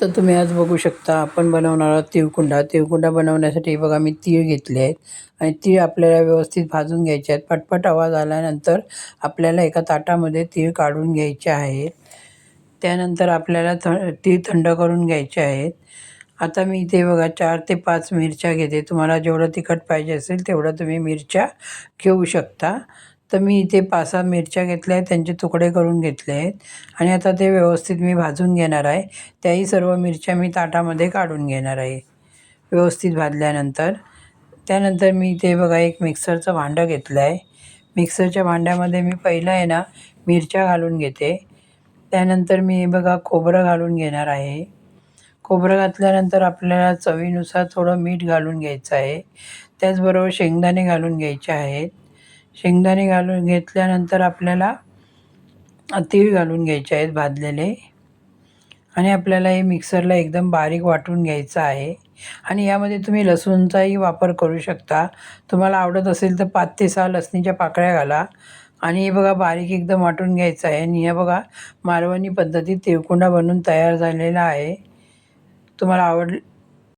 तर तुम्ही आज बघू शकता आपण बनवणार आहोत तिळकुंडा. तिळकुंडा बनवण्यासाठी बघा मी तीळ घेतले आहेत आणि तीळ आपल्याला व्यवस्थित भाजून घ्यायचे आहेत. पटपट आवाज आल्यानंतर आपल्याला एका ताटामध्ये तीळ काढून घ्यायचे आहेत. त्यानंतर आपल्याला तीळ थंड करून घ्यायचे आहेत. आता मी इथे बघा 4 ते 5 मिरच्या घेते. तुम्हाला जेवढं तिखट पाहिजे असेल तेवढं तुम्ही मिरच्या घेऊ शकता. तर मी इथे 5-6 मिरच्या घेतल्या आहेत, त्यांचे तुकडे करून घेतले आहेत आणि आता ते व्यवस्थित मी भाजून घेणार आहे. त्याही सर्व मिरच्या मी ताटामध्ये काढून घेणार आहे व्यवस्थित भाजल्यानंतर. त्यानंतर मी इथे बघा एक मिक्सरचं भांडं घेतलं आहे. मिक्सरच्या भांड्यामध्ये मी पहिलं आहे ना मिरच्या घालून घेते. त्यानंतर मी बघा खोबरं घालून घेणार आहे. खोबरं घातल्यानंतर आपल्याला चवीनुसार थोडं मीठ घालून घ्यायचं आहे. त्याचबरोबर शेंगदाणे घालून घ्यायचे आहेत. शेंगदाणे घालून घेतल्यानंतर आपल्याला तीळ घालून घ्यायचे आहेत भाजलेले आणि आपल्याला हे मिक्सरला एकदम बारीक वाटून घ्यायचं आहे. आणि यामध्ये तुम्ही लसूणचाही वापर करू शकता. तुम्हाला आवडत असेल तर 5 ते 6 लसणीच्या पाकळ्या घाला आणि हे बघा बारीक एकदम वाटून घ्यायचं आहे. आणि हे बघा मालवणी पद्धतीत तिळकुंडा बनवून तयार झालेला आहे. तुम्हाला